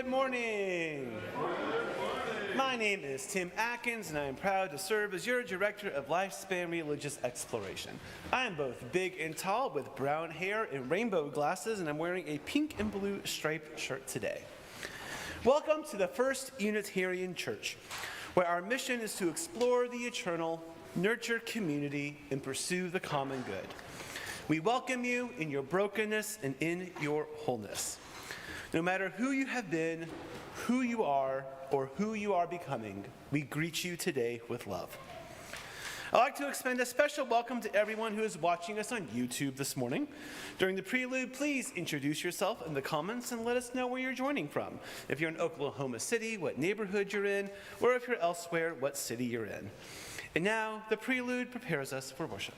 Good morning. My name is Tim Atkins, and I am proud to serve as your Director of Lifespan Religious Exploration. I am both big and tall with brown hair and rainbow glasses, and I'm wearing a pink and blue striped shirt today. Welcome to the First Unitarian Church, where our mission is to explore the eternal, nurture community, and pursue the common good. We welcome you in your brokenness and in your wholeness. No matter who you have been, who you are, or who you are becoming, we greet you today with love. I'd like to extend a special welcome to everyone who is watching us on YouTube this morning. During the prelude, please introduce yourself in the comments and let us know where you're joining from. If you're in Oklahoma City, what neighborhood you're in, or if you're elsewhere, what city you're in. And now, the prelude prepares us for worship.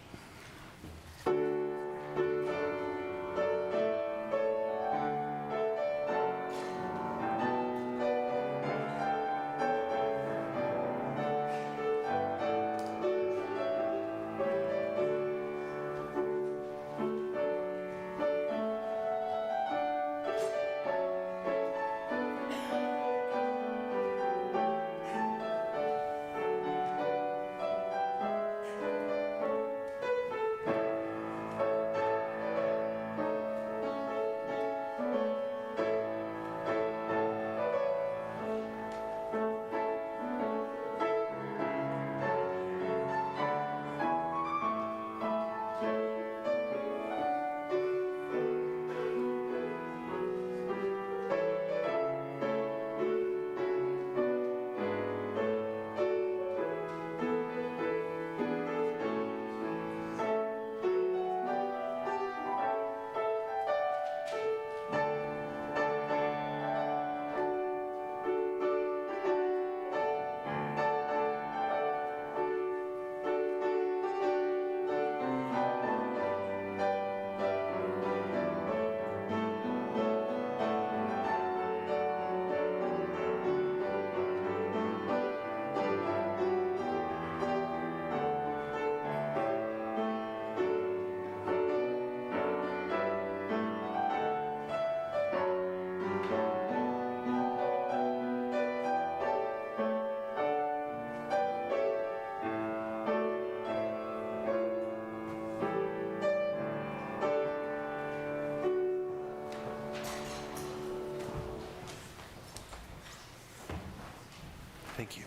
Thank you.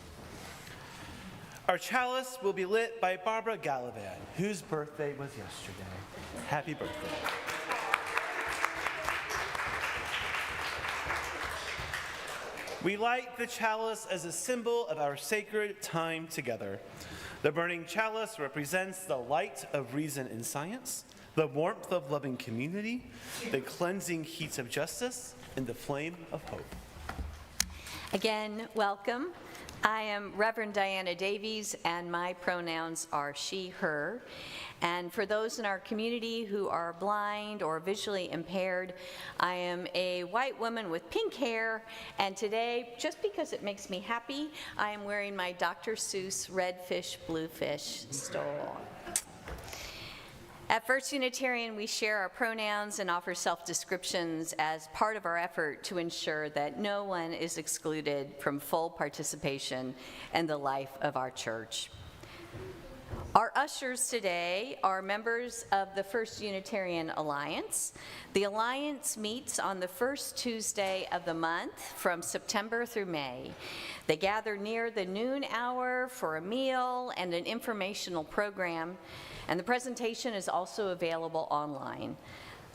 Our chalice will be lit by Barbara Gallivan, whose birthday was yesterday. Happy birthday. We light the chalice as a symbol of our sacred time together. The burning chalice represents the light of reason and science, the warmth of loving community, the cleansing heat of justice, and the flame of hope. Again, welcome. I am Reverend Diana Davies, and my pronouns are she, her. And for those in our community who are blind or visually impaired, I am a white woman with pink hair, and today, just because it makes me happy, I am wearing my Dr. Seuss red fish, blue fish stole. At First Unitarian, we share our pronouns and offer self-descriptions as part of our effort to ensure that no one is excluded from full participation in the life of our church. Our ushers today are members of the First Unitarian Alliance. The Alliance meets on the first Tuesday of the month from September through May. They gather near the noon hour for a meal and an informational program, and the presentation is also available online.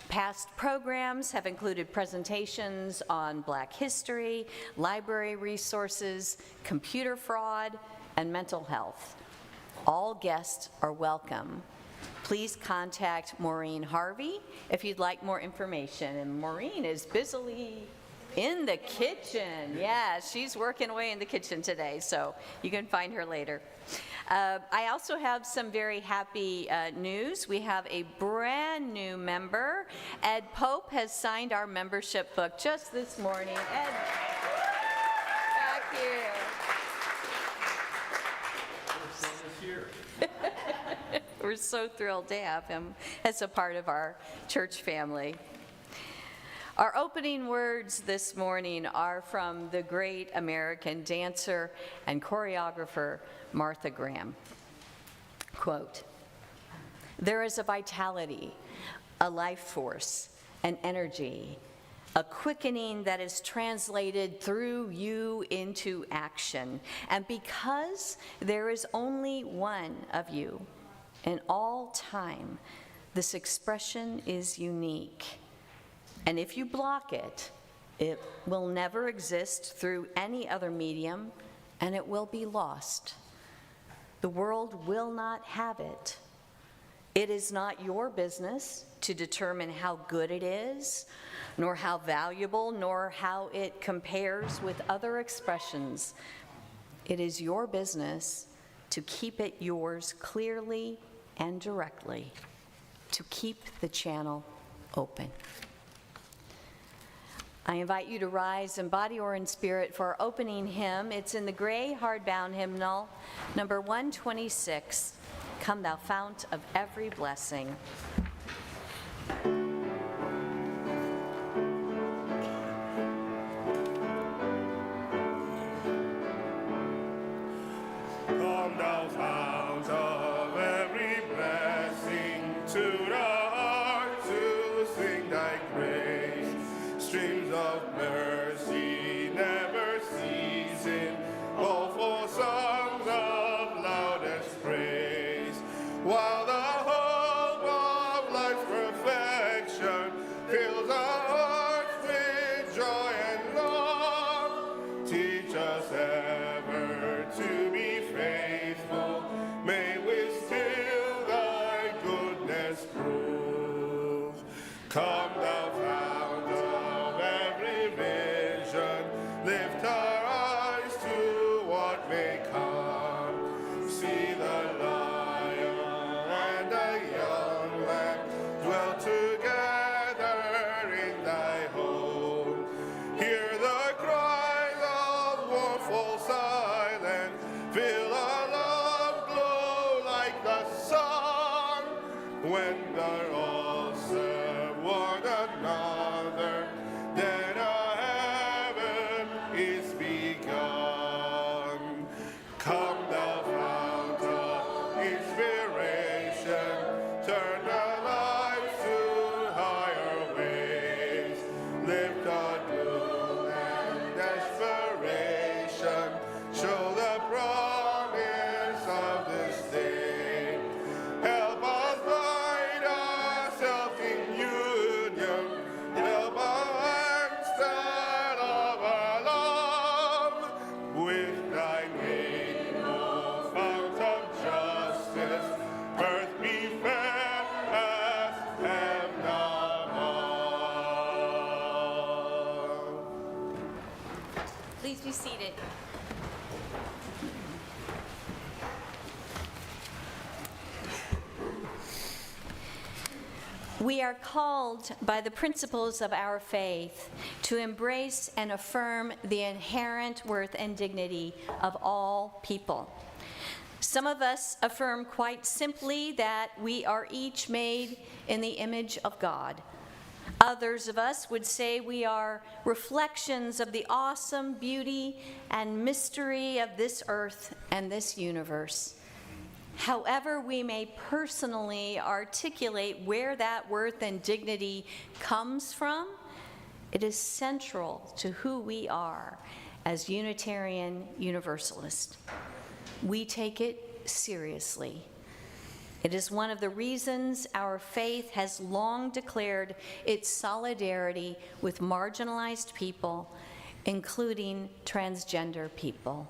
Past programs have included presentations on Black history, library resources, computer fraud, and mental health. All guests are welcome. Please contact Maureen Harvey if you'd like more information. And Maureen is busily in the kitchen. Yeah, she's working away in the kitchen today, so you can find her later. I also have some very happy news. We have a brand new member. Ed Pope has signed our membership book just this morning. Ed, back here. We're so thrilled to have him as a part of our church family. Our opening words this morning are from the great American dancer and choreographer Martha Graham. Quote, "There is a vitality, a life force, an energy, a quickening that is translated through you into action. And because there is only one of you in all time, this expression is unique. And if you block it, it will never exist through any other medium, and it will be lost. The world will not have it. It is not your business to determine how good it is, nor how valuable, nor how it compares with other expressions. It is your business to keep it yours clearly and directly, to keep the channel open." I invite you to rise in body or in spirit for our opening hymn. It's in the gray hardbound hymnal, number 126, "Come Thou Fount of Every Blessing." Come thou fount of every blessing, to the heart to sing thy grace. Streams of mercy never ceasing, awful songs of loudest praise. While the hope of life's perfection fills our hearts with joy and love, teach us ever to be faithful. May we still thy goodness prove. Come thou fount of every vision, lift our eyes to what may come. See the lion and the young lamb dwell together in thy home. Hear the cries of mournful silence, feel our love glow like the sun. When they're all serve one another, then a heaven is begun. Come thou fount of inspiration, turn our lives to higher ways. Lift our gloom and desperation, show the promise of this day. Help us bind ourselves in union, help our hands stand of our love. With thy name, O fount of justice, earth be fair as heaven above. Please be seated. We are called by the principles of our faith to embrace and affirm the inherent worth and dignity of all people. Some of us affirm quite simply that we are each made in the image of God. Others of us would say we are reflections of the awesome beauty and mystery of this earth and this universe. However we may personally articulate where that worth and dignity comes from, it is central to who we are as Unitarian Universalists. We take it seriously. It is one of the reasons our faith has long declared its solidarity with marginalized people, including transgender people.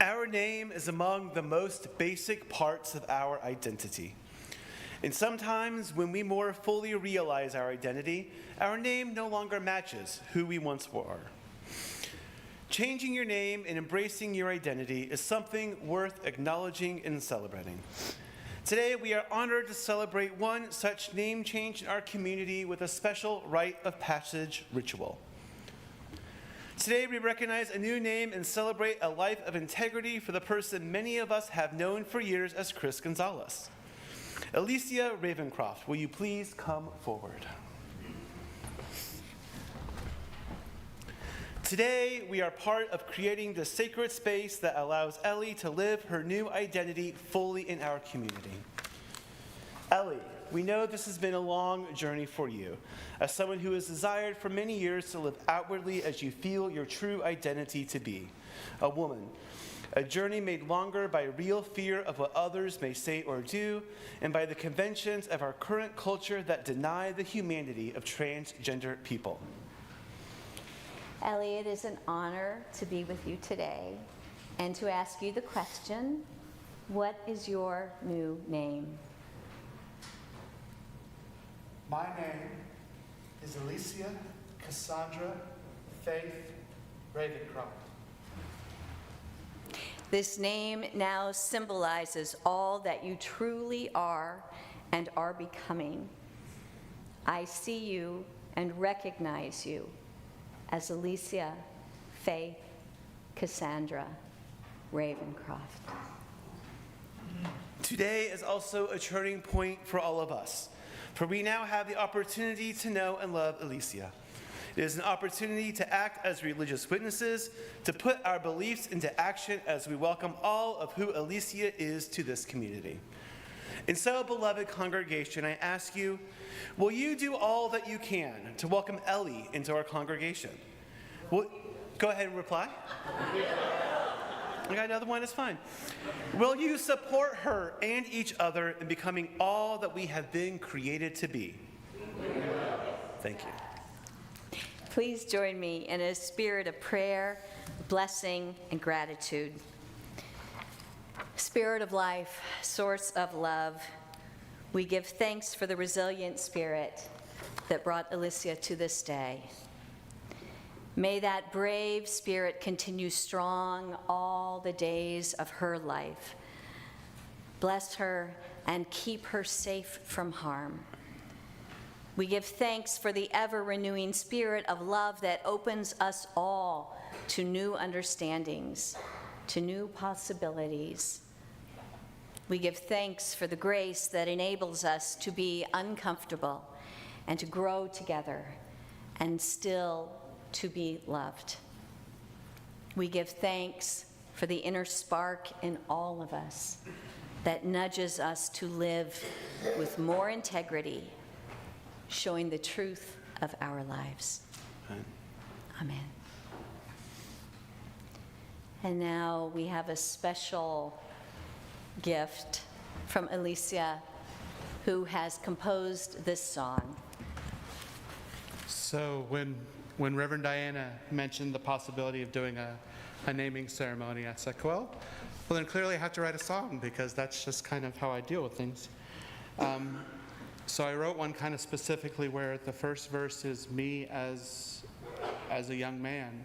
Our name is among the most basic parts of our identity. And sometimes when we more fully realize our identity, our name no longer matches who we once were. Changing your name and embracing your identity is something worth acknowledging and celebrating. Today, we are honored to celebrate one such name change in our community with a special rite of passage ritual. Today, we recognize a new name and celebrate a life of integrity for the person many of us have known for years as Chris Gonzalez. Alicia Ravencroft, will you please come forward? Today, we are part of creating the sacred space that allows Ellie to live her new identity fully in our community. Ellie, we know this has been a long journey for you, as someone who has desired for many years to live outwardly as you feel your true identity to be, a woman. A journey made longer by real fear of what others may say or do, and by the conventions of our current culture that deny the humanity of transgender people. Ellie, it is an honor to be with you today and to ask you the question, what is your new name? My name is Alicia Cassandra Faith Ravencroft. This name now symbolizes all that you truly are and are becoming. I see you and recognize you as Alicia Faith Cassandra Ravencroft. Today is also a turning point for all of us, for we now have the opportunity to know and love Alicia. It is an opportunity to act as religious witnesses, to put our beliefs into action as we welcome all of who Alicia is to this community. And so, beloved congregation, I ask you, will you do all that you can to welcome Ellie into our congregation? Go ahead and reply. I got another one, it's fine. Will you support her and each other in becoming all that we have been created to be? Thank you. Please join me in a spirit of prayer, blessing, and gratitude. Spirit of life, source of love, we give thanks for the resilient spirit that brought Alicia to this day. May that brave spirit continue strong all the days of her life. Bless her and keep her safe from harm. We give thanks for the ever-renewing spirit of love that opens us all to new understandings, to new possibilities. We give thanks for the grace that enables us to be uncomfortable and to grow together and still to be loved. We give thanks for the inner spark in all of us that nudges us to live with more integrity, showing the truth of our lives. Amen. Amen. And now we have a special gift from Alicia, who has composed this song. So when Reverend Diana mentioned the possibility of doing a naming ceremony, I said, well, then clearly I have to write a song because that's just kind of how I deal with things. So I wrote one kind of specifically where the first verse is me as a young man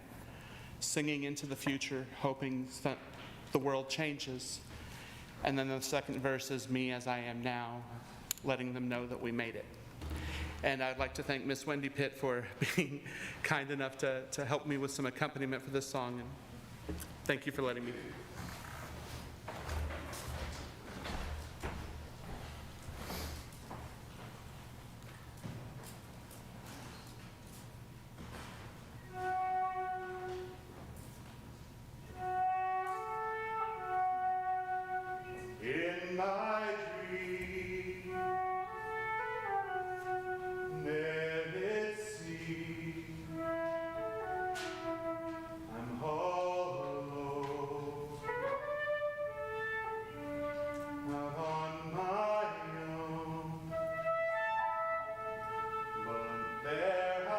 singing into the future, hoping that the world changes. And then the second verse is me as I am now, letting them know that we made it. And I'd like to thank Miss Wendy Pitt for being kind enough to help me with some accompaniment for this song. And thank you for letting me. In my dream, let it seem I'm all alone, not on my own, but there I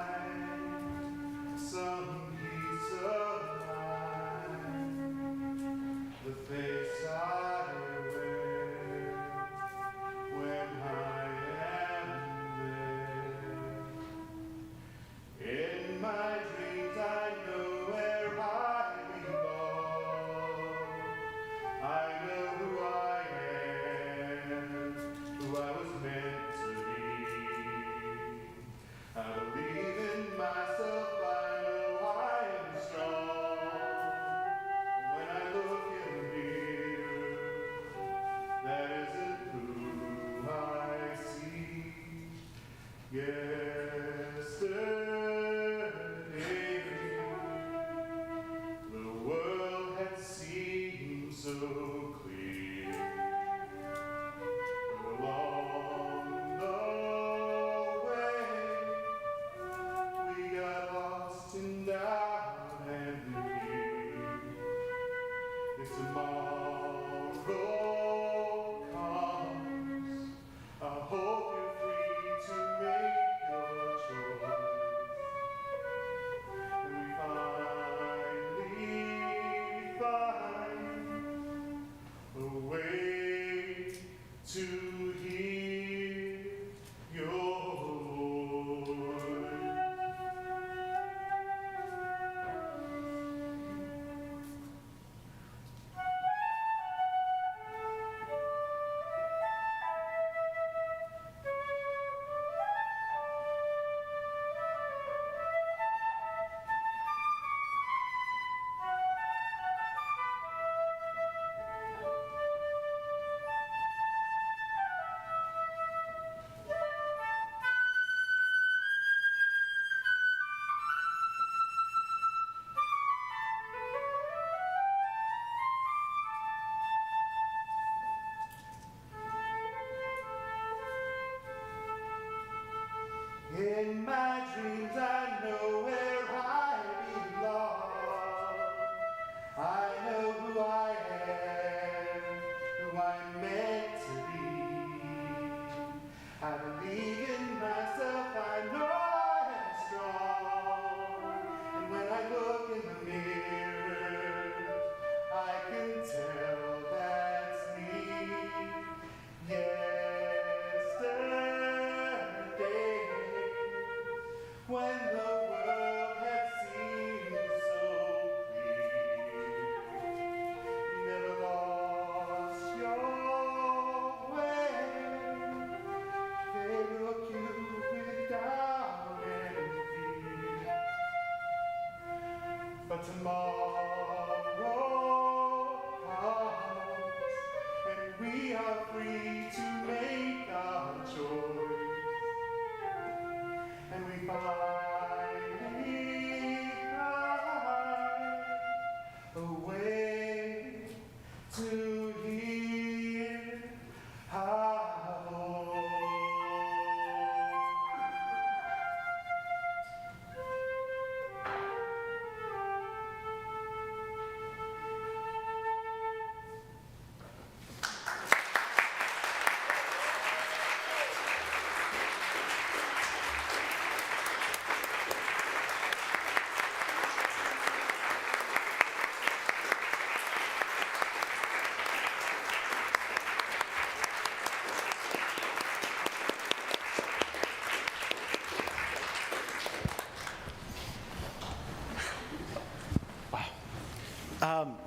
find some peace of mind. The face I wear when I am there. In my dreams I know where I belong. I know who I am, who I was meant to be. I believe in myself, I know I am strong. When I look in the mirror, that isn't who I see. Yesterday, the world had seemed so clear. But along the way, we got lost in doubt and fear. If tomorrow comes, I hope you're free to make your choice. And we finally find a way to hear your voice. In my dreams I know where I belong. I know who I am, who I'm meant to be. I believe in myself, I know I am strong. And when I look in the mirror, I can tell that's me. Yesterday, when the world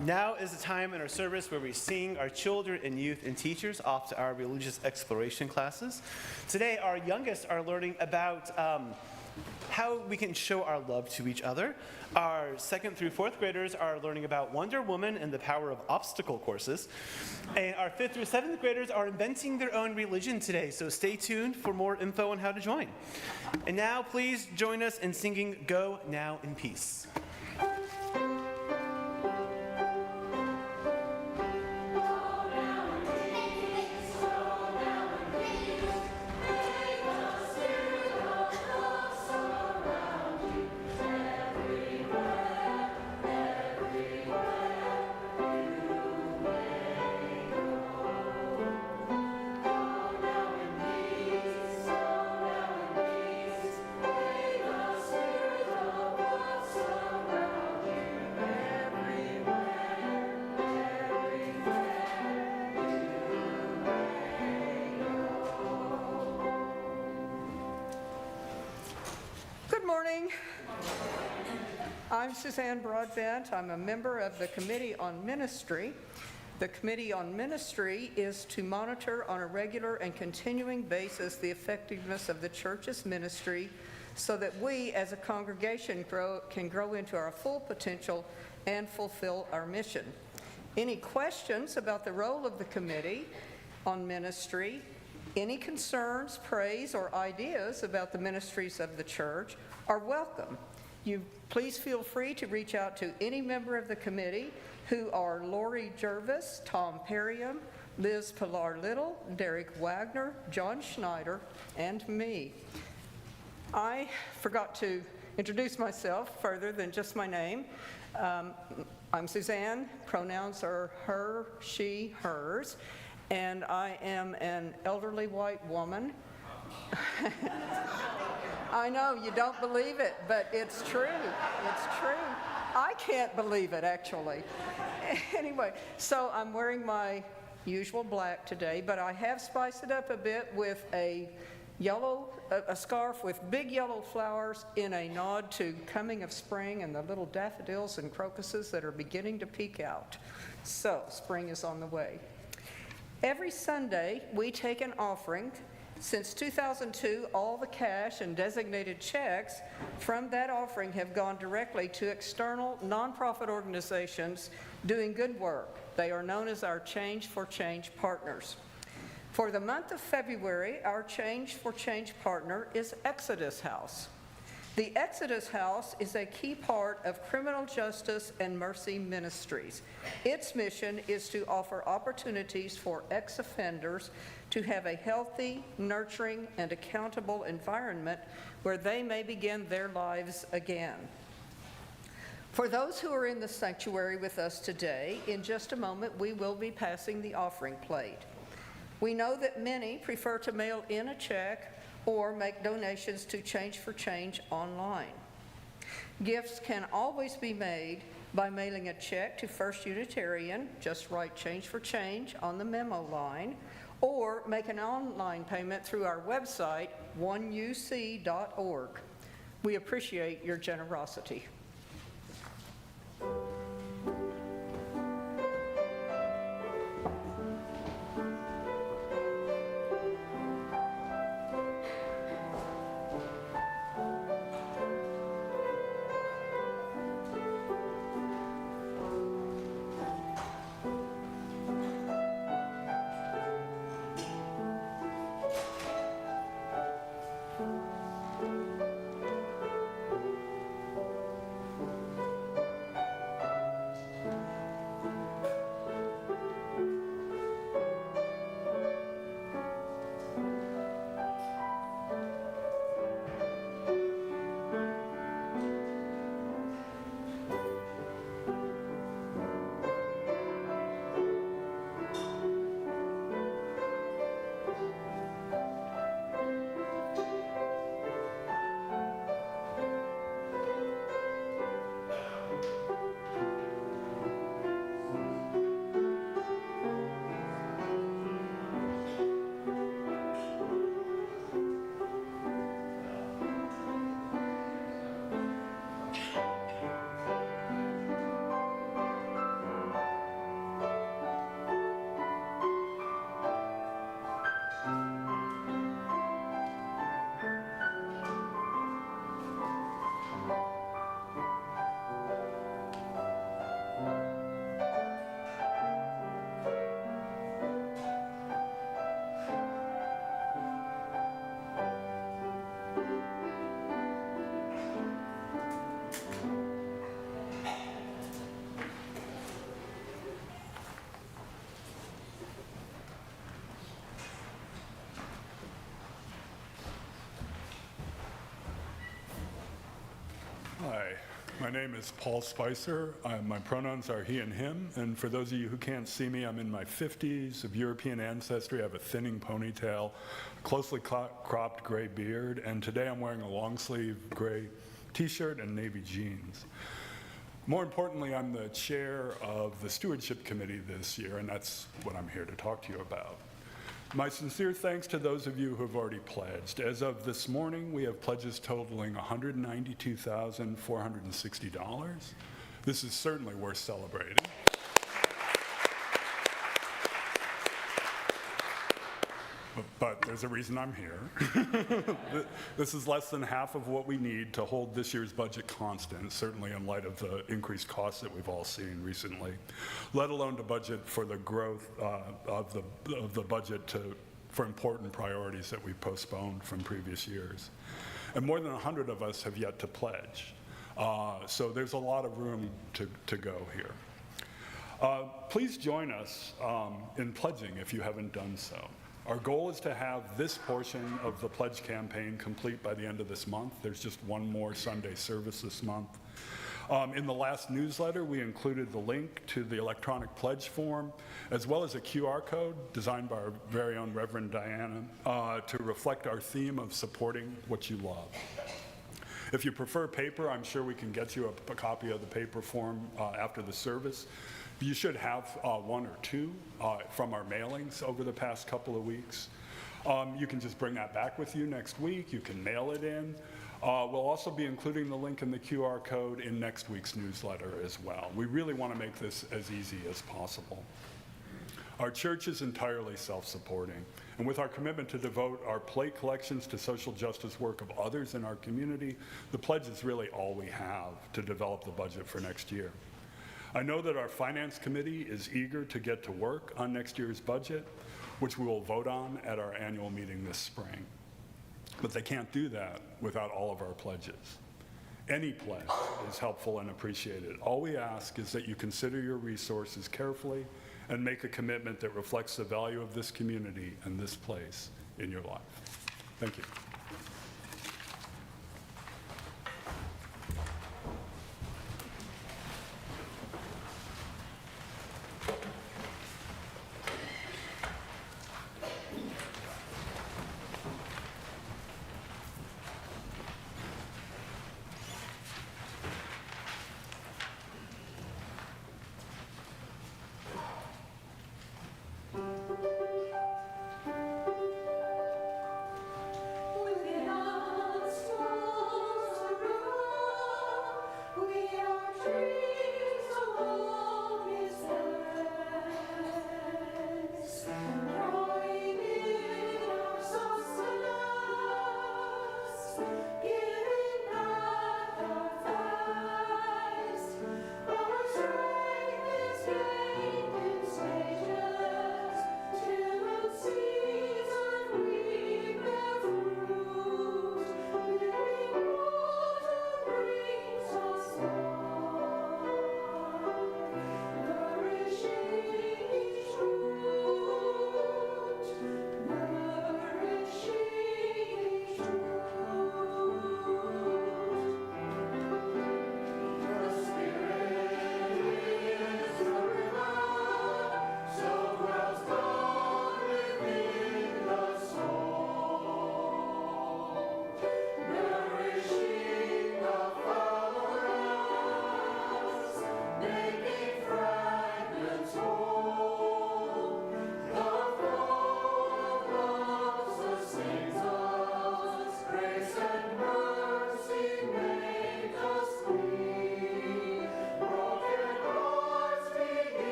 Now is the time in our service where we sing our children and youth and teachers off to our religious exploration classes. Today, our youngest are learning about how we can show our love to each other. Our 2nd through 4th graders are learning about Wonder Woman and the power of obstacle courses. And our 5th through 7th graders are inventing their own religion today, so stay tuned for more info on how to join. And now, please join us in singing Go Now in Peace. Good morning. I'm Suzanne Broadbent. I'm a member of the Committee on Ministry. The Committee on Ministry is to monitor on a regular and continuing basis the effectiveness of the church's ministry so that we as a congregation can grow into our full potential and fulfill our mission. Any questions about the role of the Committee on Ministry, any concerns, praise, or ideas about the ministries of the church are welcome. You please feel free to reach out to any member of the committee who are Lori Jervis, Tom Perriam, Liz Pilar-Little, Derek Wagner, John Schneider, and me. I forgot to introduce myself further than just my name. I'm Suzanne. Pronouns are her, she, hers. And I am an elderly white woman. I know, you don't believe it, but it's true. It's true. I can't believe it, actually. Anyway, so I'm wearing my usual black today, but I have spiced it up a bit with a scarf with big yellow flowers in a nod to coming of spring and the little daffodils and crocuses that are beginning to peek out. So, spring is on the way. Every Sunday, we take an offering. Since 2002, all the cash and designated checks from that offering have gone directly to external nonprofit organizations doing good work. They are known as our Change for Change partners. For the month of February, our Change for Change partner is Exodus House. The Exodus House is a key part of criminal justice and mercy ministries. Its mission is to offer opportunities for ex-offenders to have a healthy, nurturing, and accountable environment where they may begin their lives again. For those who are in the sanctuary with us today, in just a moment we will be passing the offering plate. We know that many prefer to mail in a check or make donations to Change for Change online. Gifts can always be made by mailing a check to First Unitarian, just write Change for Change on the memo line, or make an online payment through our website, oneuc.org. We appreciate your generosity. My name is Paul Spicer. My pronouns are he and him. And for those of you who can't see me, I'm in my 50s, of European ancestry. I have a thinning ponytail, closely cropped gray beard, and today I'm wearing a long sleeve gray t-shirt and navy jeans. More importantly, I'm the chair of the Stewardship Committee this year, and that's what I'm here to talk to you about. My sincere thanks to those of you who have already pledged. As of this morning, we have pledges totaling $192,460. This is certainly worth celebrating. But there's a reason I'm here. This is less than half of what we need to hold this year's budget constant, certainly in light of the increased costs that we've all seen recently, let alone to budget for the growth of the budget for important priorities that we postponed from previous years. And more than 100 of us have yet to pledge. So there's a lot of room to go here. Please join us in pledging if you haven't done so. Our goal is to have this portion of the pledge campaign complete by the end of this month. There's just one more Sunday service this month. In the last newsletter, we included the link to the electronic pledge form, as well as a QR code designed by our very own Reverend Diana to reflect our theme of supporting what you love. If you prefer paper, I'm sure we can get you a copy of the paper form after the service. You should have one or two from our mailings over the past couple of weeks. You can just bring that back with you next week. You can mail it in. We'll also be including the link in the QR code in next week's newsletter as well. We really want to make this as easy as possible. Our church is entirely self-supporting, and with our commitment to devote our plate collections to social justice work of others in our community, the pledge is really all we have to develop the budget for next year. I know that our Finance Committee is eager to get to work on next year's budget, which we will vote on at our annual meeting this spring. But they can't do that without all of our pledges. Any pledge is helpful and appreciated. All we ask is that you consider your resources carefully and make a commitment that reflects the value of this community and this place in your life. Thank you. We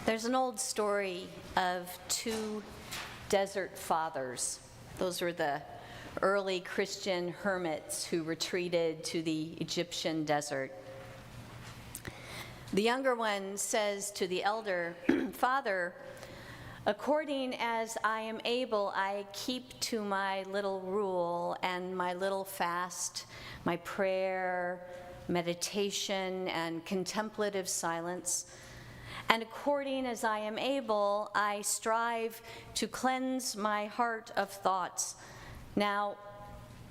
There's an old story of two desert fathers. Those were the early Christian hermits who retreated to the Egyptian desert. The younger one says to the elder, "Father, according as I am able, I keep to my little rule and my little fast, my prayer, meditation, and contemplative silence. And according as I am able, I strive to cleanse my heart of thoughts. Now,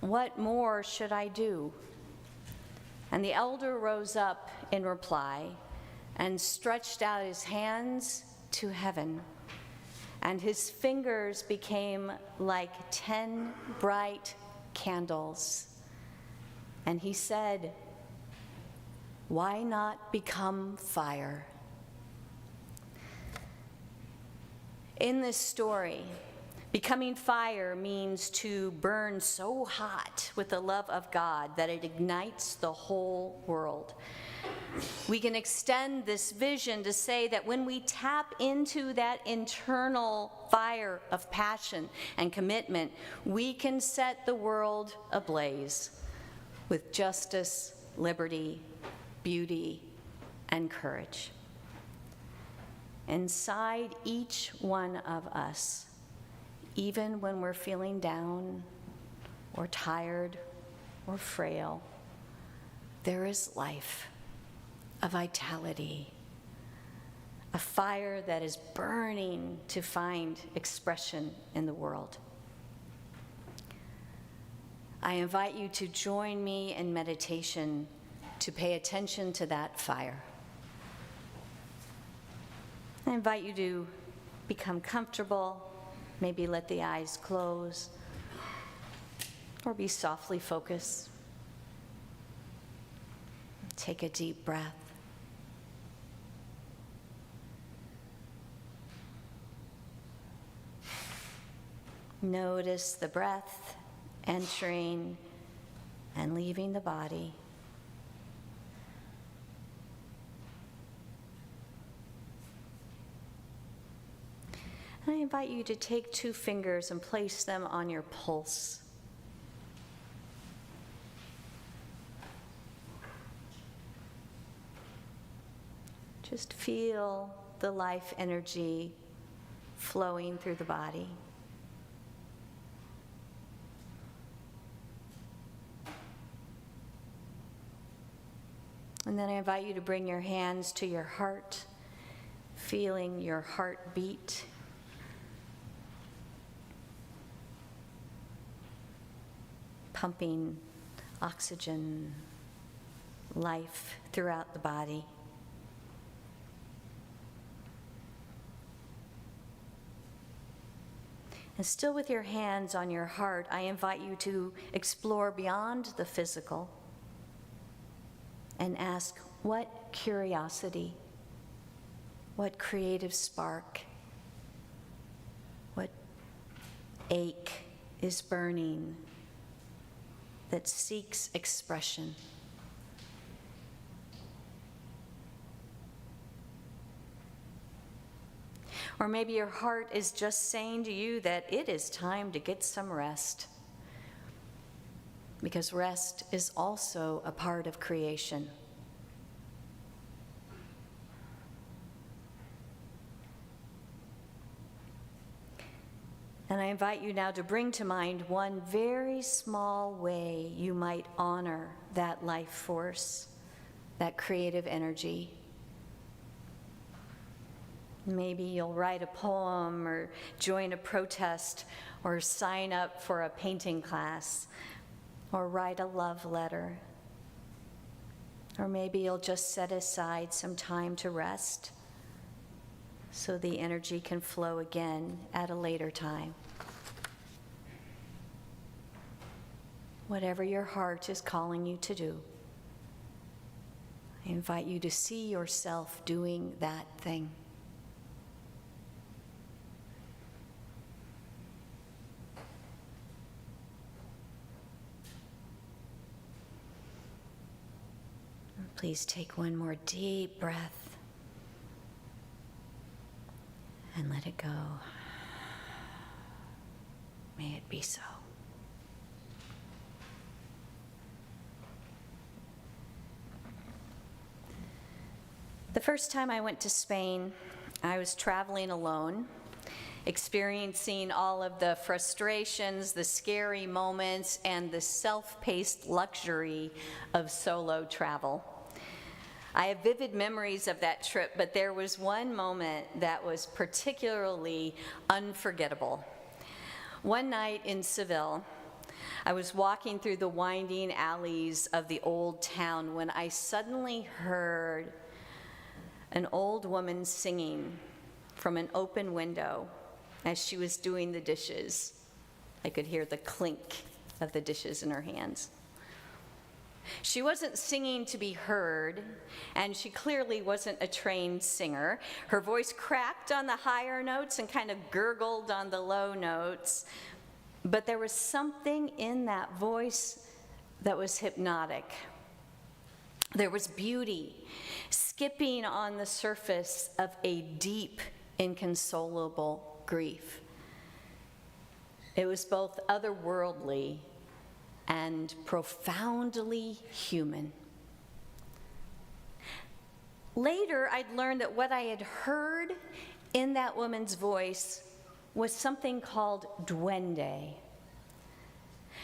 what more should I do?" And the elder rose up in reply and stretched out his hands to heaven. And his fingers became like 10 bright candles. And he said, "Why not become fire?" In this story, becoming fire means to burn so hot with the love of God that it ignites the whole world. We can extend this vision to say that when we tap into that internal fire of passion and commitment, we can set the world ablaze with justice, liberty, beauty, and courage. Inside each one of us, even when we're feeling down or tired or frail, there is life, a vitality, a fire that is burning to find expression in the world. I invite you to join me in meditation to pay attention to that fire. I invite you to become comfortable, maybe let the eyes close, or be softly focused. Take a deep breath. Notice the breath entering and leaving the body. I invite you to take 2 fingers and place them on your pulse. Just feel the life energy flowing through the body. And then I invite you to bring your hands to your heart, feeling your heart beat. Pumping oxygen, life throughout the body. And still with your hands on your heart, I invite you to explore beyond the physical and ask, what curiosity, what creative spark, what ache is burning that seeks expression? Or maybe your heart is just saying to you that it is time to get some rest, because rest is also a part of creation. And I invite you now to bring to mind one very small way you might honor that life force, that creative energy. Maybe you'll write a poem or join a protest or sign up for a painting class or write a love letter. Or maybe you'll just set aside some time to rest so the energy can flow again at a later time. Whatever your heart is calling you to do, I invite you to see yourself doing that thing. Please take one more deep breath. let it go. May it be so. The first time I went to Spain, I was traveling alone, experiencing all of the frustrations, the scary moments, and the self-paced luxury of solo travel. I have vivid memories of that trip, but there was one moment that was particularly unforgettable. One night in Seville, I was walking through the winding alleys of the old town when I suddenly heard an old woman singing from an open window as she was doing the dishes. I could hear the clink of the dishes in her hands. She wasn't singing to be heard, and she clearly wasn't a trained singer. Her voice cracked on the higher notes and kind of gurgled on the low notes, but there was something in that voice that was hypnotic. There was beauty skipping on the surface of a deep, inconsolable grief. It was both otherworldly and profoundly human. Later, I'd learned that what I had heard in that woman's voice was something called Duende.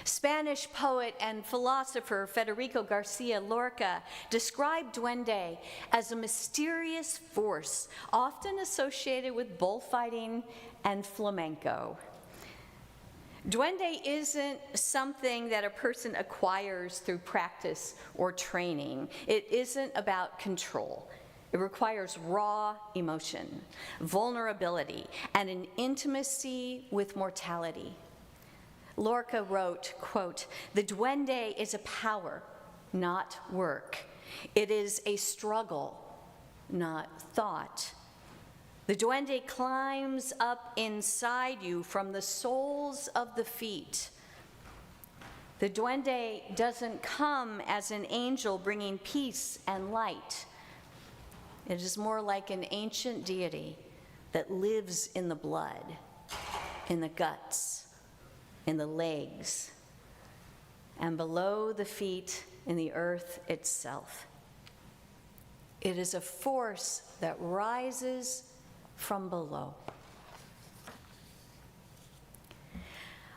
Spanish poet and philosopher Federico Garcia Lorca described Duende as a mysterious force often associated with bullfighting and flamenco. Duende isn't something that a person acquires through practice or training. It isn't about control. It requires raw emotion, vulnerability, and an intimacy with mortality. Lorca wrote, quote, "The Duende is a power, not work. It is a struggle, not thought. The Duende climbs up inside you from the soles of the feet. The Duende doesn't come as an angel bringing peace and light. It is more like an ancient deity that lives in the blood, in the guts, in the legs, and below the feet in the earth itself. It is a force that rises from below."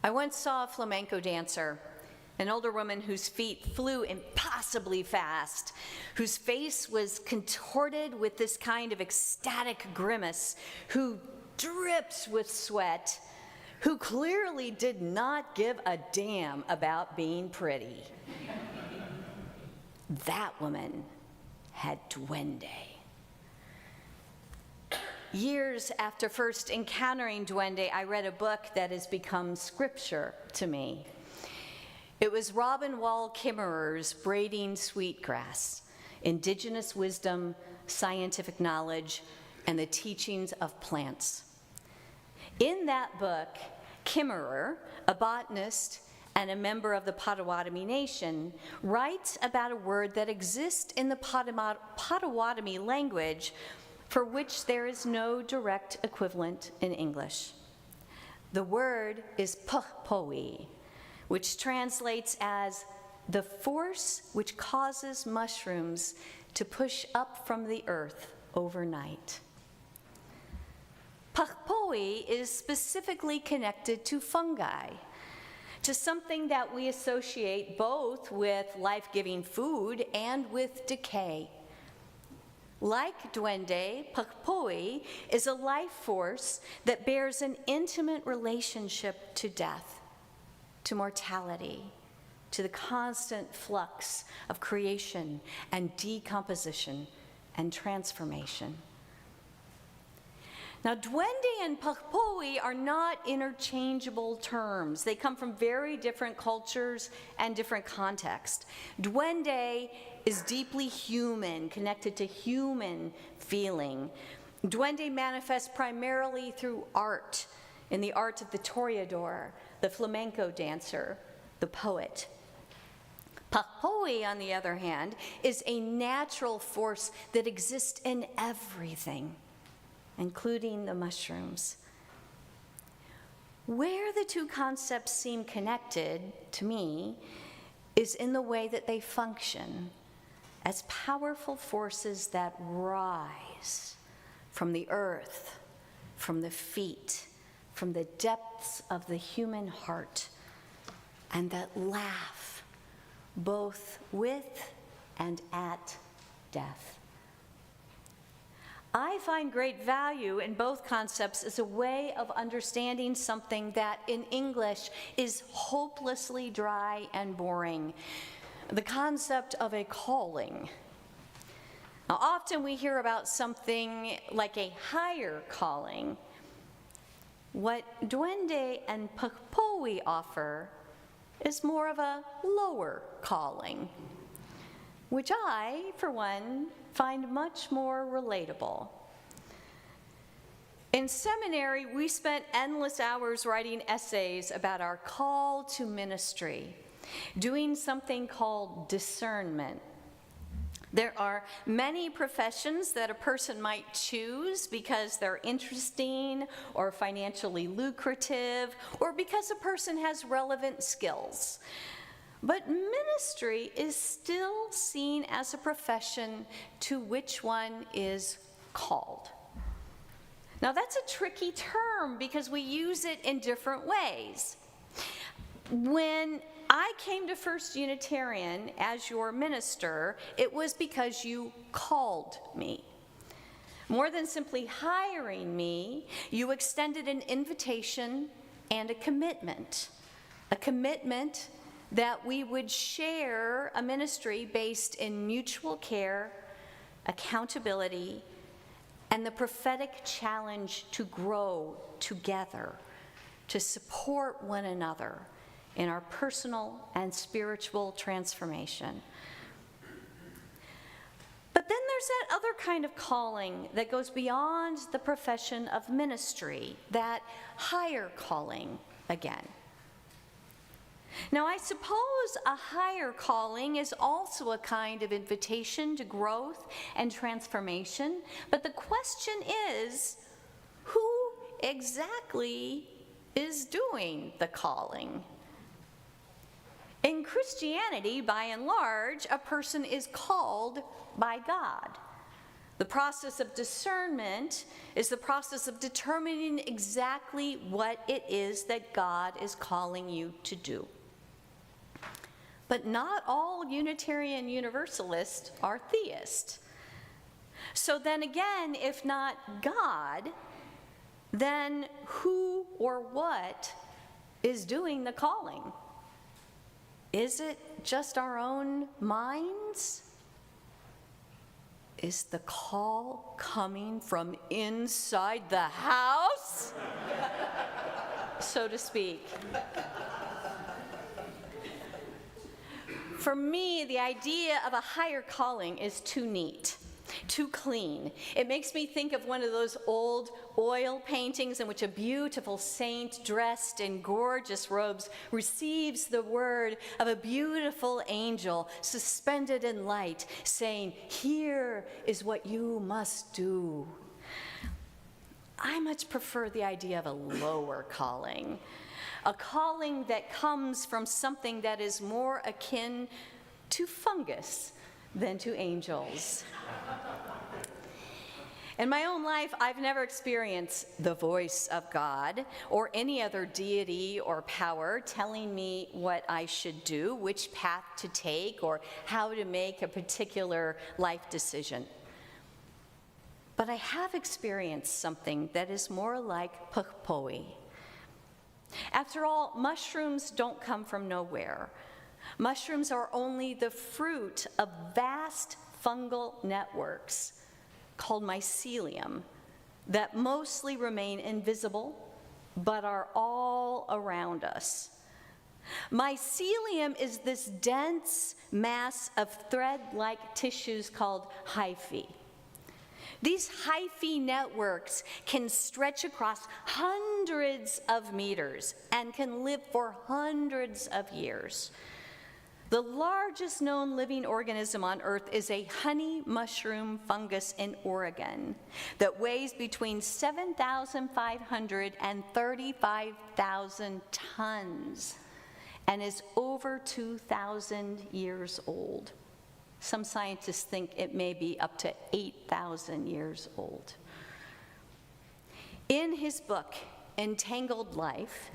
I once saw a flamenco dancer, an older woman whose feet flew impossibly fast, whose face was contorted with this kind of ecstatic grimace, who dripped with sweat, who clearly did not give a damn about being pretty. That woman had Duende. Years after first encountering Duende, I read a book that has become scripture to me. It was Robin Wall Kimmerer's Braiding Sweetgrass: Indigenous Wisdom, Scientific Knowledge, and the Teachings of Plants. In that book, Kimmerer, a botanist and a member of the Potawatomi Nation, writes about a word that exists in the Potawatomi language for which there is no direct equivalent in English. The word is Puhpowee, which translates as the force which causes mushrooms to push up from the earth overnight. Puhpowee is specifically connected to fungi, to something that we associate both with life-giving food and with decay. Like Duende, Puhpowee is a life force that bears an intimate relationship to death, to mortality, to the constant flux of creation and decomposition and transformation. Now, Duende and Puhpowee are not interchangeable terms. They come from very different cultures and different contexts. Duende is deeply human, connected to human feeling. Duende manifests primarily through art, in the art of the toreador, the flamenco dancer, the poet. Puhpowee, on the other hand, is a natural force that exists in everything. including the mushrooms. Where the two concepts seem connected, to me, is in the way that they function as powerful forces that rise from the earth, from the feet, from the depths of the human heart, and that laugh both with and at death. I find great value in both concepts as a way of understanding something that in English is hopelessly dry and boring, the concept of a calling. Now, often we hear about something like a higher calling. What Duende and Puhpowee offer is more of a lower calling, which I, for one, find much more relatable. In seminary, we spent endless hours writing essays about our call to ministry, doing something called discernment. There are many professions that a person might choose because they're interesting or financially lucrative, or because a person has relevant skills. But ministry is still seen as a profession to which one is called. Now, that's a tricky term because we use it in different ways. When I came to First Unitarian as your minister, it was because you called me. More than simply hiring me, you extended an invitation and a commitment that we would share a ministry based in mutual care, accountability, and the prophetic challenge to grow together, to support one another in our personal and spiritual transformation. But then there's that other kind of calling that goes beyond the profession of ministry, that higher calling again. Now, I suppose a higher calling is also a kind of invitation to growth and transformation, but the question is, who exactly is doing the calling? In Christianity, by and large, a person is called by God. The process of discernment is the process of determining exactly what it is that God is calling you to do. But not all Unitarian Universalists are theists. So then again, if not God, then who or what is doing the calling? Is it just our own minds? Is the call coming from inside the house, so to speak? For me, the idea of a higher calling is too neat, too clean. It makes me think of one of those old oil paintings in which a beautiful saint dressed in gorgeous robes receives the word of a beautiful angel suspended in light, saying, "Here is what you must do." I much prefer the idea of a lower calling, a calling that comes from something that is more akin to fungus than to angels. In my own life, I've never experienced the voice of God or any other deity or power telling me what I should do, which path to take, or how to make a particular life decision. But I have experienced something that is more like Puhpowee. After all, mushrooms don't come from nowhere. Mushrooms are only the fruit of vast fungal networks called mycelium that mostly remain invisible but are all around us. Mycelium is this dense mass of thread-like tissues called hyphae. These hyphae networks can stretch across hundreds of meters and can live for hundreds of years. The largest known living organism on Earth is a honey mushroom fungus in Oregon that weighs between 7,500 and 35,000 tons and is over 2,000 years old. Some scientists think it may be up to 8,000 years old. In his book, Entangled Life,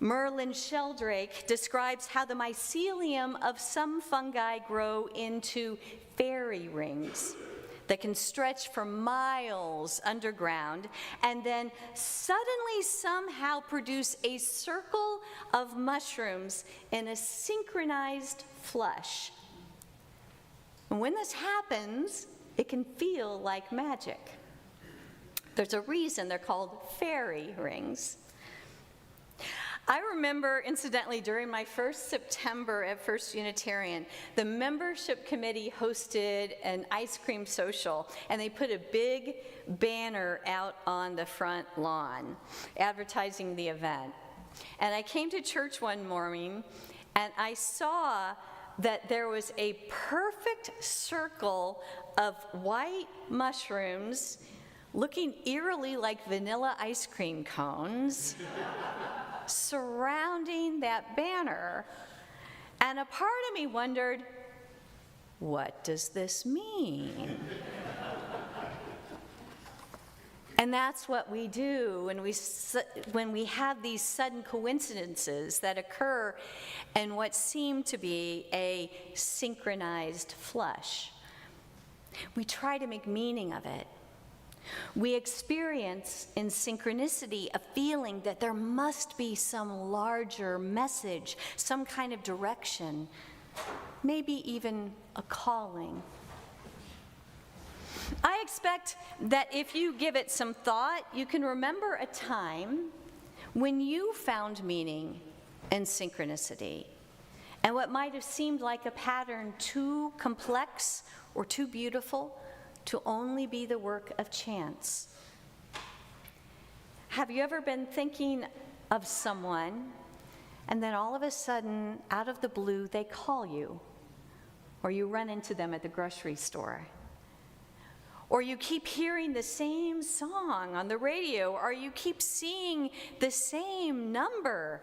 Merlin Sheldrake describes how the mycelium of some fungi grow into fairy rings that can stretch for miles underground and then suddenly somehow produce a circle of mushrooms in a synchronized flush. And when this happens, it can feel like magic. There's a reason they're called fairy rings. I remember, incidentally, during my first September at First Unitarian, the membership committee hosted an ice cream social, and they put a big banner out on the front lawn advertising the event. And I came to church one morning, and I saw that there was a perfect circle of white mushrooms looking eerily like vanilla ice cream cones surrounding that banner. And a part of me wondered, what does this mean? And that's what we do when we have these sudden coincidences that occur in what seem to be a synchronized flush. We try to make meaning of it. We experience in synchronicity a feeling that there must be some larger message, some kind of direction, maybe even a calling. I expect that if you give it some thought, you can remember a time when you found meaning in synchronicity, and what might have seemed like a pattern too complex or too beautiful to only be the work of chance. Have you ever been thinking of someone, and then all of a sudden, out of the blue, they call you, or you run into them at the grocery store? Or you keep hearing the same song on the radio, or you keep seeing the same number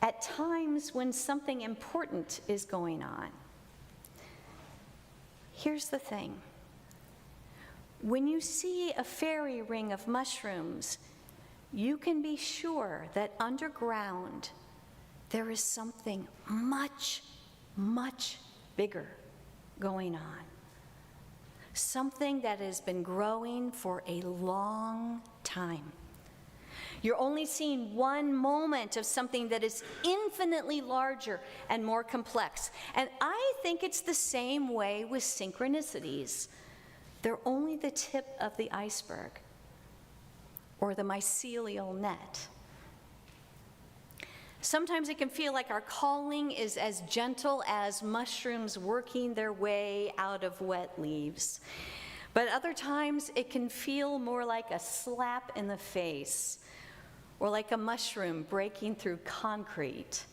at times when something important is going on. Here's the thing. When you see a fairy ring of mushrooms, you can be sure that underground there is something much, much bigger going on. Something that has been growing for a long time. You're only seeing one moment of something that is infinitely larger and more complex. And I think it's the same way with synchronicities. They're only the tip of the iceberg, or the mycelial net. Sometimes it can feel like our calling is as gentle as mushrooms working their way out of wet leaves. But other times it can feel more like a slap in the face, or like a mushroom breaking through concrete.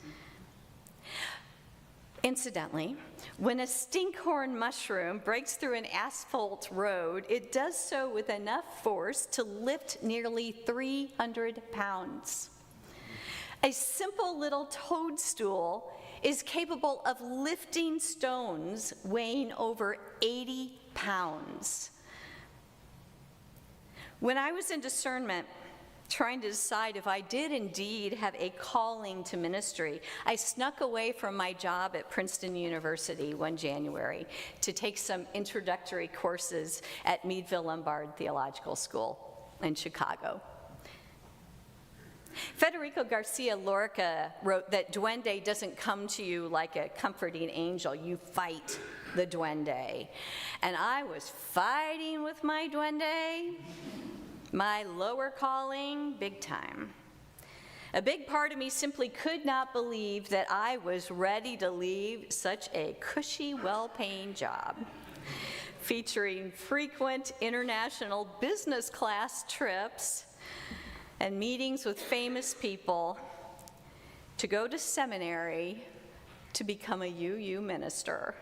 Incidentally, when a stinkhorn mushroom breaks through an asphalt road, it does so with enough force to lift nearly 300 pounds. A simple little toadstool is capable of lifting stones weighing over 80 pounds. When I was in discernment, trying to decide if I did indeed have a calling to ministry, I snuck away from my job at Princeton University one January to take some introductory courses at Meadville Lombard Theological School in Chicago. Federico Garcia Lorca wrote that Duende doesn't come to you like a comforting angel. You fight the Duende. And I was fighting with my Duende, my lower calling, big time. A big part of me simply could not believe that I was ready to leave such a cushy, well-paying job, featuring frequent international business class trips and meetings with famous people, to go to seminary to become a UU minister.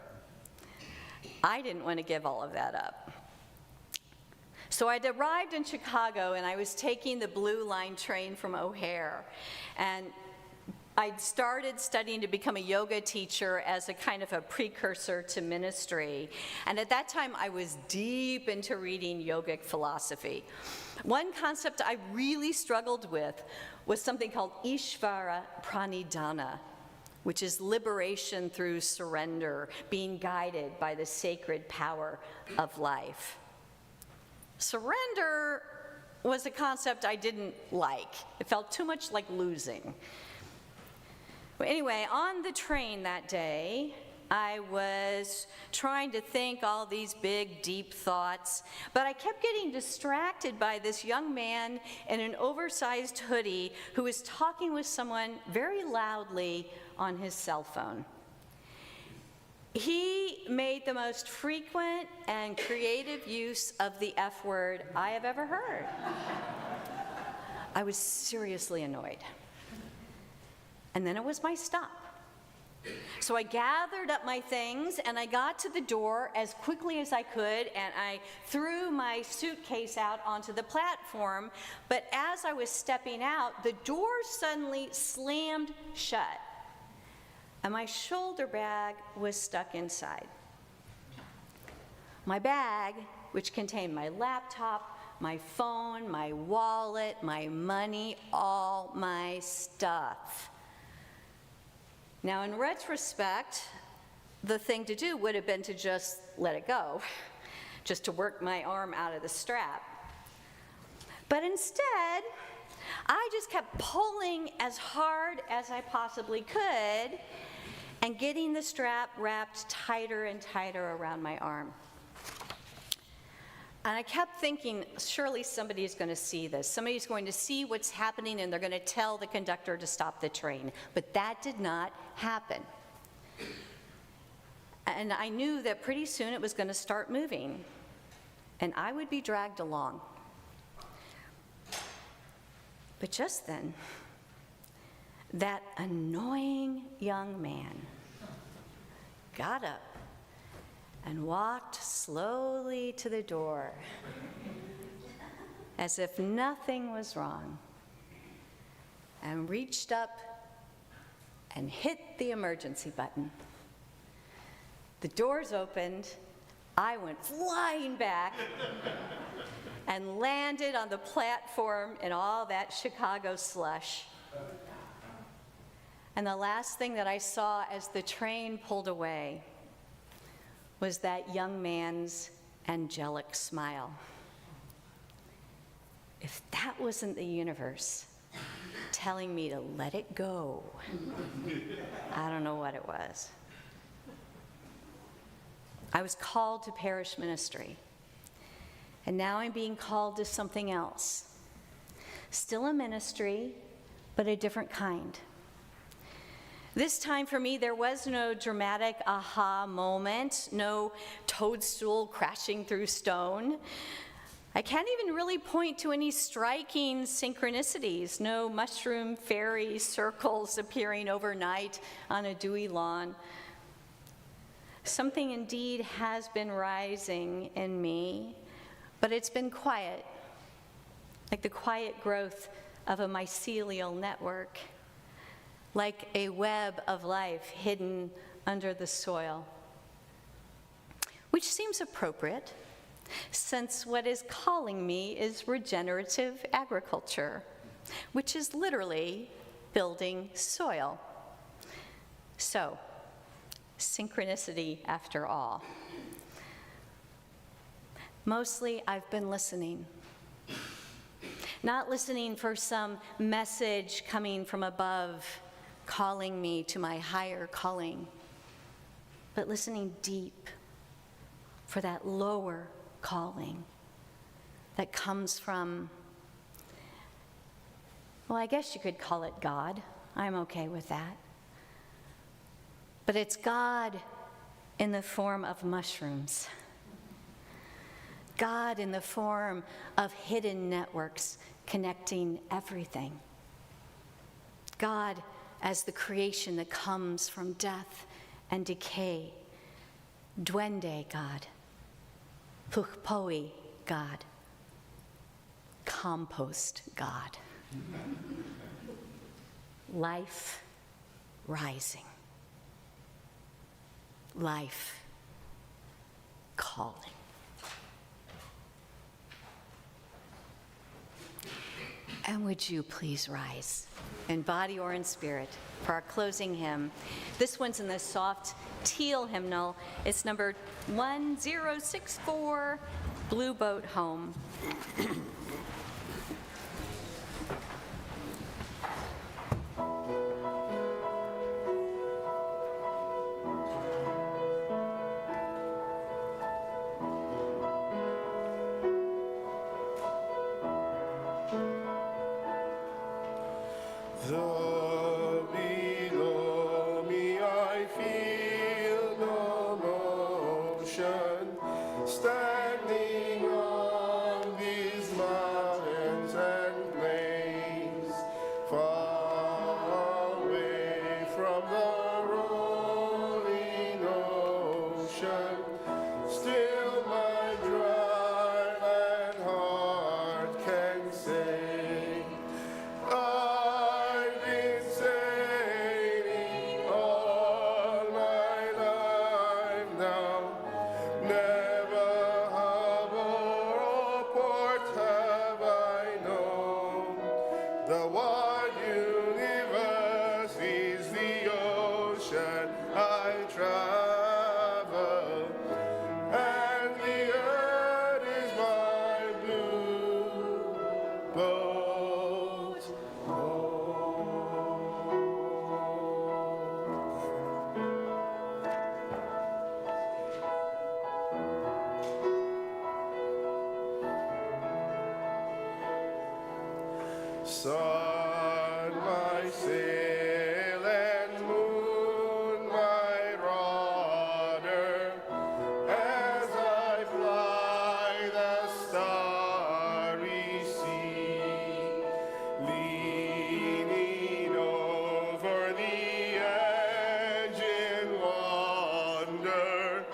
I didn't want to give all of that up. So I'd arrived in Chicago, and I was taking the Blue Line train from O'Hare. And I'd started studying to become a yoga teacher as a kind of a precursor to ministry. And at that time, I was deep into reading yogic philosophy. One concept I really struggled with was something called Ishvara Pranidhana, which is liberation through surrender, being guided by the sacred power of life. Surrender was a concept I didn't like. It felt too much like losing. Well, anyway, on the train that day, I was trying to think all these big, deep thoughts, but I kept getting distracted by this young man in an oversized hoodie who was talking with someone very loudly on his cell phone. He made the most frequent and creative use of the F word I have ever heard. I was seriously annoyed. And then it was my stop. So I gathered up my things and I got to the door as quickly as I could, and I threw my suitcase out onto the platform. But as I was stepping out, the door suddenly slammed shut, and my shoulder bag was stuck inside. My bag, which contained my laptop, my phone, my wallet, my money, all my stuff. Now, in retrospect, the thing to do would have been to just let it go, just to work my arm out of the strap. But instead, I just kept pulling as hard as I possibly could and getting the strap wrapped tighter and tighter around my arm. And I kept thinking, surely somebody is going to see this. Somebody's going to see what's happening, and they're going to tell the conductor to stop the train. But that did not happen. And I knew that pretty soon it was going to start moving, and I would be dragged along. But just then, that annoying young man got up and walked slowly to the door as if nothing was wrong, and reached up and hit the emergency button. The doors opened, I went flying back and landed on the platform in all that Chicago slush. And the last thing that I saw as the train pulled away was that young man's angelic smile. If that wasn't the universe telling me to let it go, I don't know what it was. I was called to parish ministry, and now I'm being called to something else. Still a ministry, but a different kind. This time for me, there was no dramatic aha moment, no toadstool crashing through stone. I can't even really point to any striking synchronicities, no mushroom fairy circles appearing overnight on a dewy lawn. Something indeed has been rising in me, but it's been quiet, like the quiet growth of a mycelial network, like a web of life hidden under the soil, which seems appropriate, since what is calling me is regenerative agriculture, which is literally building soil. So, synchronicity after all. Mostly, I've been listening. Not listening for some message coming from above, calling me to my higher calling, but listening deep for that lower calling that comes from, well, I guess you could call it God. I'm okay with that. But it's God in the form of mushrooms. God in the form of hidden networks connecting everything. God as the creation that comes from death and decay. Duende God, Puhpowee God, compost God. Life rising. Life calling. And would you please rise in body or in spirit for our closing hymn. This one's in the soft teal hymnal. It's number 1064, Blue Boat Home. Below me I feel no motion, standing on these mountains and plains, far away from the rolling ocean. Still my dry land heart can say, I've been sailing all my life now. Never harbor or port have I known. The wide universe is the ocean I travel, and the earth is my blue boat home. Sun, my sail, and moon, my rudder, as I fly the starry sea, leaning over the edge in wonder,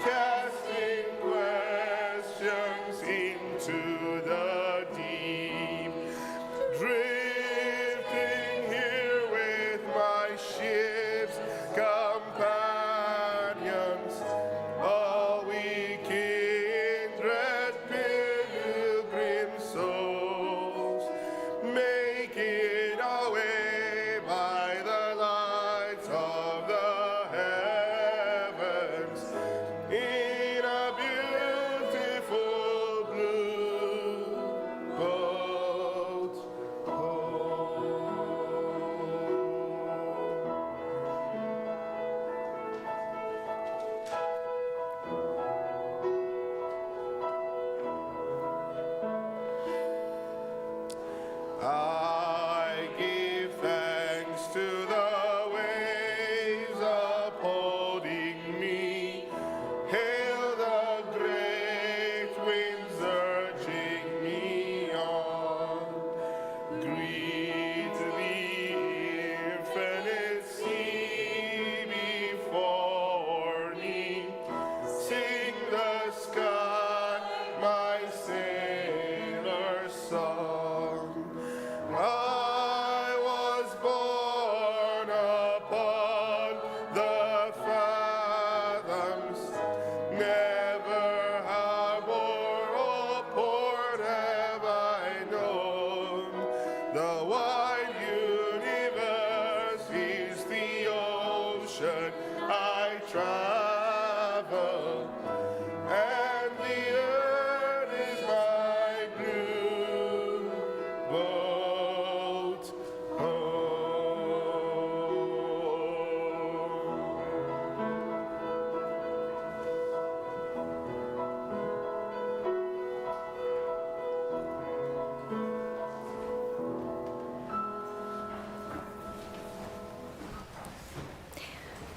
casting questions into the deep, drifting here with my ship's companions, all we kindred pilgrim souls, making our way by the lights of the heavens in a beautiful blue boat home. I give thanks to the waves upholding me. Hail the great winds urging me on. Greet the infinite sea before me. Sing the sky my sailor song. I was born upon the fathoms, never harbor or port have I known. The wide universe is the ocean I travel, and the earth is my blue boat home.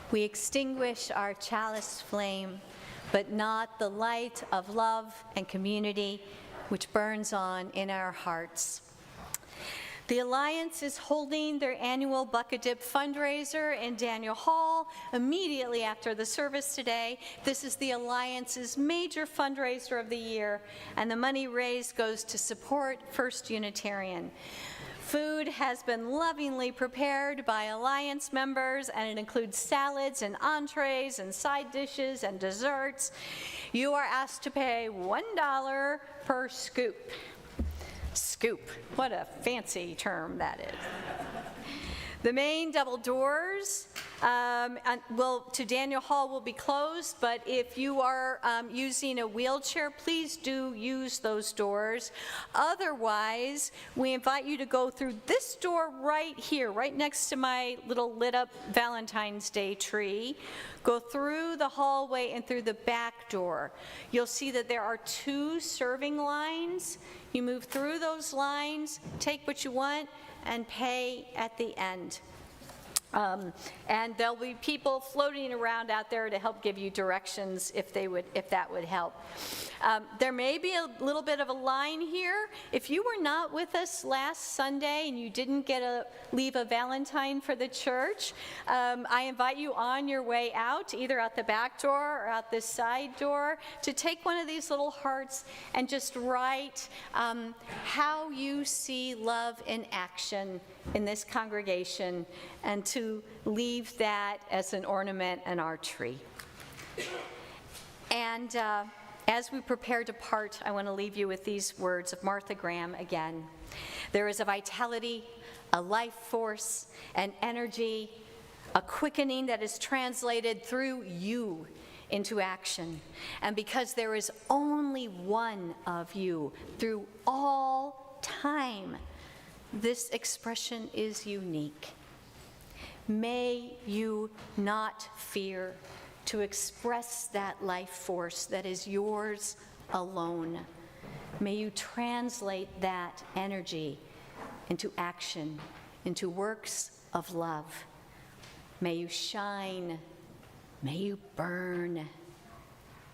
We extinguish our chalice flame, but not the light of love and community which burns on in our hearts. The Alliance is holding their annual Bucket Dip fundraiser in Daniel Hall immediately after the service today. This is the Alliance's major fundraiser of the year, and the money raised goes to support First Unitarian. Food has been lovingly prepared by Alliance members, and it includes salads and entrees and side dishes and desserts. You are asked to pay $1 per scoop. Scoop, what a fancy term that is. The main double doors to Daniel Hall will be closed, but if you are using a wheelchair, please do use those doors. Otherwise, we invite you to go through this door right here, right next to my little lit up Valentine's Day tree. Go through the hallway and through the back door. You'll see that there are 2 serving lines. You move through those lines, take what you want, and pay at the end. And there'll be people floating around out there to help give you directions if that would help. There may be a little bit of a line here. If you were not with us last Sunday and you didn't leave a Valentine for the church, I invite you on your way out, either out the back door or out this side door, to take one of these little hearts and just write how you see love in action in this congregation, and to leave that as an ornament in our tree. And as we prepare to part, I want to leave you with these words of Martha Graham again. There is a vitality, a life force, an energy, a quickening that is translated through you into action. And because there is only one of you through all time, this expression is unique. May you not fear to express that life force that is yours alone. May you translate that energy into action, into works of love. May you shine, may you burn,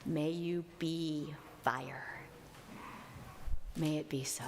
may you be fire. May it be so.